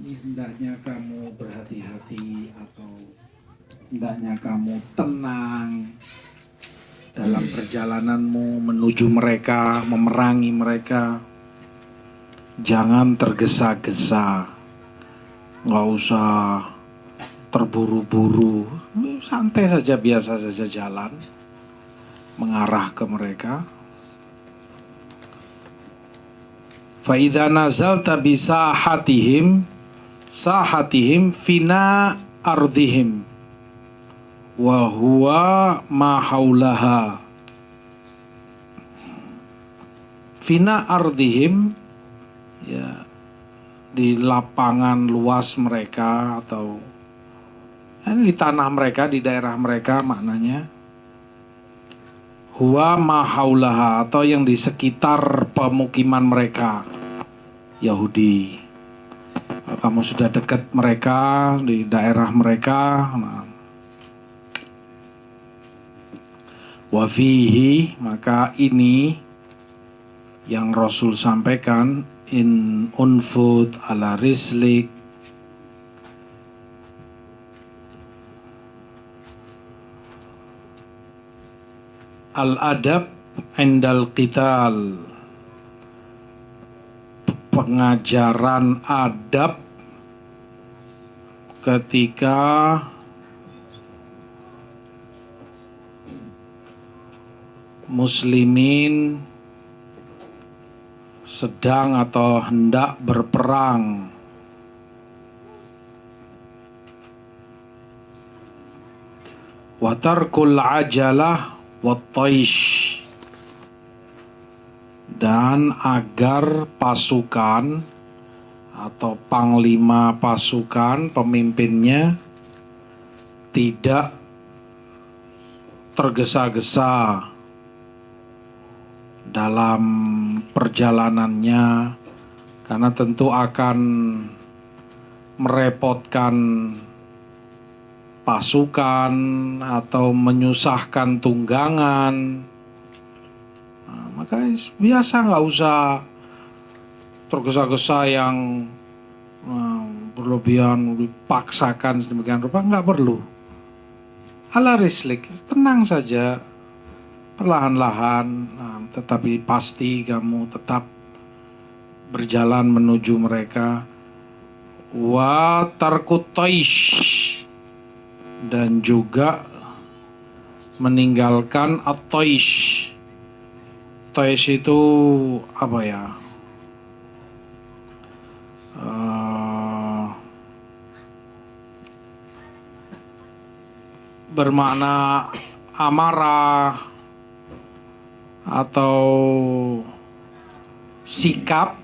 hendaknya kamu berhati-hati atau hendaknya kamu tenang dalam perjalananmu menuju mereka, memerangi mereka. Jangan tergesa-gesa, nggak usah terburu-buru, santai saja, biasa saja jalan mengarah ke mereka. Fa idza nazalta bi sahatihim fina ardihim wa huwa ma haulaha. Fina ardihim, ya, di lapangan luas mereka atau di tanah mereka, di daerah mereka maknanya. Huwa ma haulaha, atau yang di sekitar pemukiman mereka Yahudi. Kalau kamu sudah dekat mereka, di daerah mereka, wafihi, maka ini yang Rasul sampaikan, in unfud ala rislik, al-adab indal qital, pengajaran adab ketika muslimin sedang atau hendak berperang. Wa tarkul ajalah wa taish, dan agar pasukan atau panglima pasukan, pemimpinnya, tidak tergesa-gesa dalam perjalanannya, karena tentu akan merepotkan pasukan atau menyusahkan tunggangan. Maka biasa, nggak usah tergesa-gesa yang berlebihan, dipaksakan sedemikian rupa, nggak perlu. Ala rislik, tenang saja, perlahan-lahan, tetapi pasti kamu tetap berjalan menuju mereka. Wa tarkut taish, dan juga meninggalkan at-taish. Taish itu apa ya? Bermakna amarah atau sikap,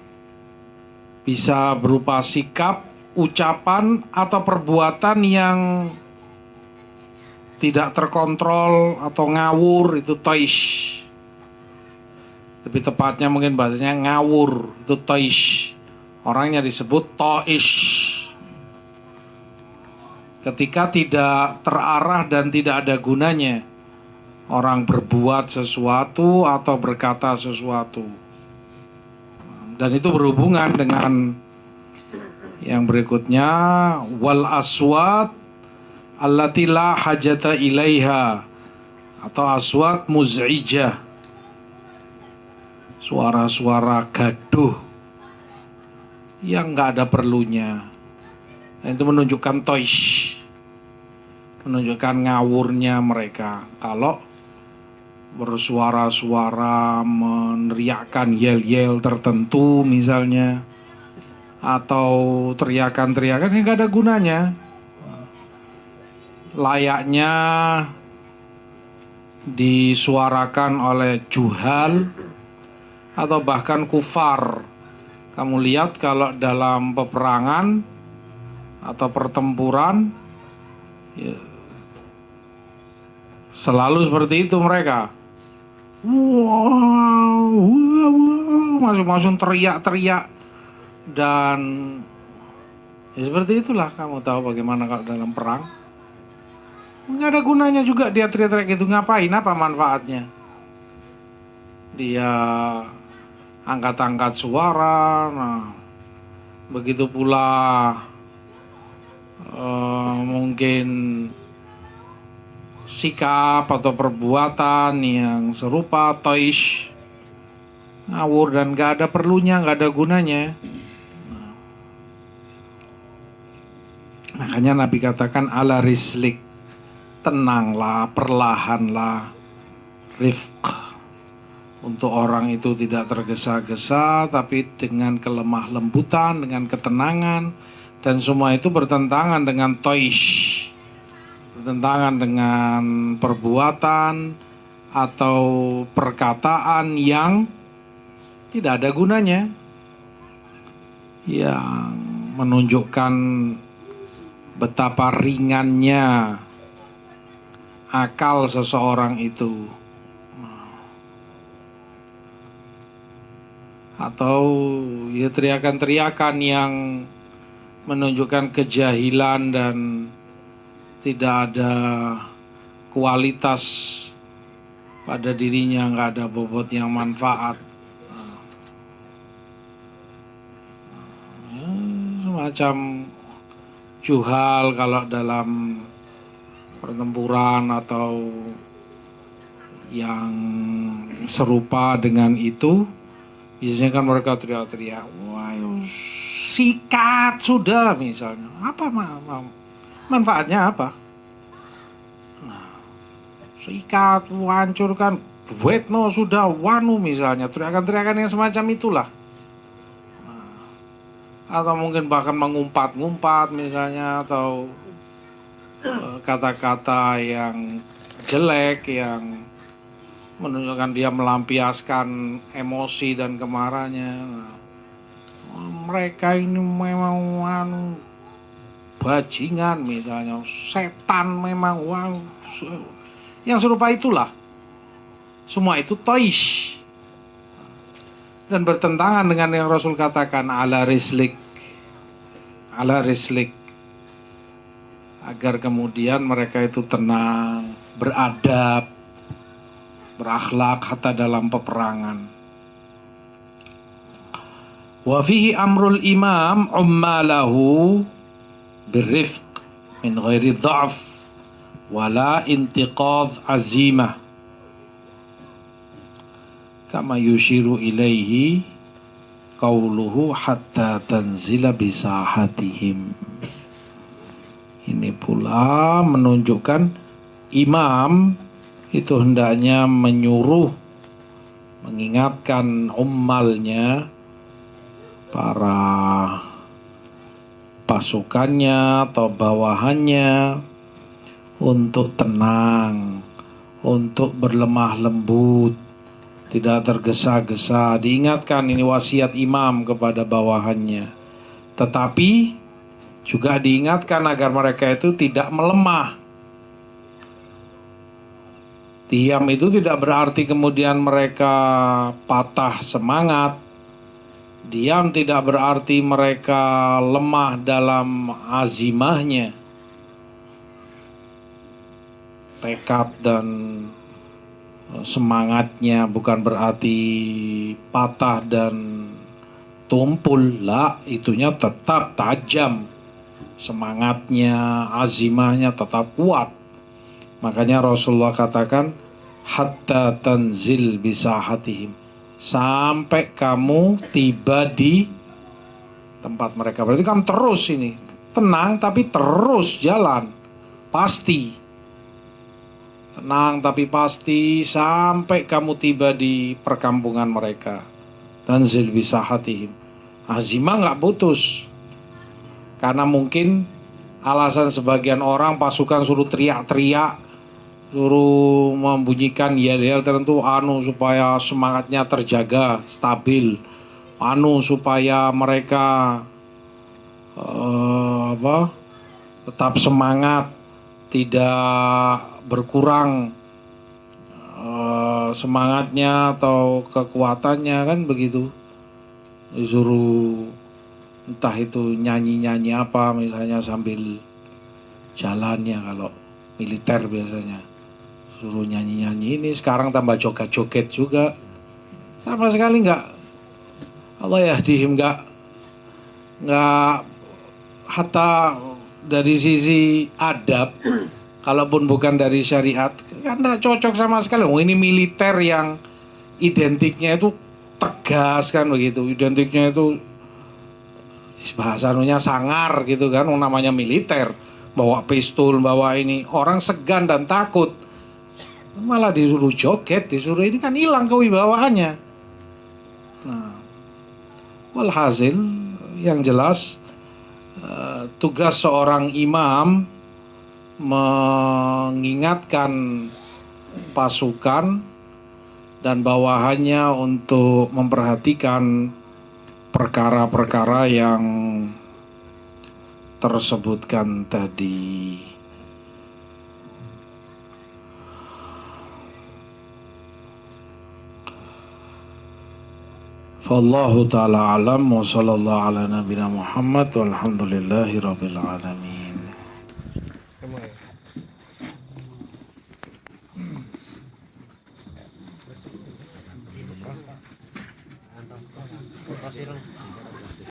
bisa berupa sikap, ucapan, atau perbuatan yang tidak terkontrol atau ngawur, itu taish. Lebih tepatnya mungkin bahasanya ngawur, itu taish. Orangnya disebut taish. Ketika tidak terarah dan tidak ada gunanya orang berbuat sesuatu atau berkata sesuatu. Dan itu berhubungan dengan yang berikutnya, wal aswat allati la hajata ilaiha, atau aswat muz'ijah, suara-suara gaduh yang nggak ada perlunya. Dan itu menunjukkan toish, menunjukkan ngawurnya mereka. Kalau bersuara-suara, meneriakkan yel-yel tertentu misalnya, atau teriakan-teriakan yang nggak ada gunanya, layaknya disuarakan oleh juhal atau bahkan kufar. Kamu lihat kalau dalam peperangan atau pertempuran, ya, selalu seperti itu mereka. Wow, masing-masing teriak-teriak, dan ya seperti itulah. Kamu tahu bagaimana kalau dalam perang, nggak ada gunanya juga dia teriak-teriak itu. Ngapain? Apa manfaatnya? Dia angkat-angkat suara. Nah, begitu pula mungkin sikap atau perbuatan yang serupa toish, ngawur dan gak ada perlunya, gak ada gunanya. Makanya Nabi katakan ala rislik, tenanglah, perlahanlah, rifq, untuk orang itu tidak tergesa-gesa tapi dengan kelemah lembutan, dengan ketenangan, dan semua itu bertentangan dengan toish, bertentangan dengan perbuatan atau perkataan yang tidak ada gunanya, yang menunjukkan betapa ringannya akal seseorang itu, atau ya teriakan-teriakan yang menunjukkan kejahilan dan tidak ada kualitas pada dirinya, nggak ada bobot yang manfaat. Semacam juhal kalau dalam pertempuran atau yang serupa dengan itu, biasanya kan mereka teriak-teriak, wah sikat sudah misalnya. Apa manfaatnya apa? Nah, sikat, hancurkan, duit no sudah wanu misalnya, teriakan-teriakan yang semacam itulah. Atau mungkin bahkan mengumpat-ngumpat misalnya, atau kata-kata yang jelek yang menunjukkan dia melampiaskan emosi dan kemarahannya. Mereka ini memang bajingan misalnya, setan memang, yang serupa itulah. Semua itu toish dan bertentangan dengan yang Rasul katakan ala rislik, agar kemudian mereka itu tenang, beradab, berakhlak hatta dalam peperangan. Wa fihi amrul imam ummalahu birrifq min ghairi dha'f wala intiqad azimah kama yushiru ilaihi qauluhu hatta tanzila bisahatihim. Ini pula menunjukkan imam itu hendaknya menyuruh, mengingatkan ummalnya, para pasukannya atau bawahannya untuk tenang, untuk berlemah lembut, tidak tergesa-gesa. Diingatkan, ini wasiat imam kepada bawahannya. Tetapi juga diingatkan agar mereka itu tidak melemah. Diam itu tidak berarti kemudian mereka patah semangat. Diam tidak berarti mereka lemah dalam azimahnya, tekad dan semangatnya, bukan berarti patah dan tumpul. Lah, itunya tetap tajam, semangatnya, azimahnya tetap kuat. Makanya Rasulullah katakan hatta tanzil bisahatihim, sampai kamu tiba di tempat mereka. Berarti kan terus ini, tenang tapi terus jalan, pasti. Tenang tapi pasti sampai kamu tiba di perkampungan mereka. Tanzil bisahatihim, azimah gak putus. Karena mungkin alasan sebagian orang, pasukan suruh teriak-teriak, suruh membunyikan yel-yel tertentu, supaya semangatnya terjaga, stabil, supaya mereka tetap semangat, tidak berkurang semangatnya atau kekuatannya, kan begitu. Disuruh entah itu nyanyi-nyanyi apa misalnya sambil jalannya, kalau militer biasanya suruh nyanyi-nyanyi. Ini sekarang tambah joget-joget juga, sama sekali nggak, Allah yahdihim, nggak hatta dari sisi adab, kalaupun bukan dari syariat, kan tidak cocok sama sekali. Oh, ini militer yang identiknya itu tegas kan begitu, identiknya itu bahasannya sangar gitu kan, namanya militer, bawa pistol, bawa ini, orang segan dan takut, malah disuruh joget, disuruh ini, kan hilang kewibawaannya. Nah, walhasil yang jelas tugas seorang imam mengingatkan pasukan dan bawahannya untuk memperhatikan perkara-perkara yang tersebutkan tadi. Fallahu ta'ala alam wa sallallahu ala nabina Muhammad walhamdulillahi rabbil alamin. Kasih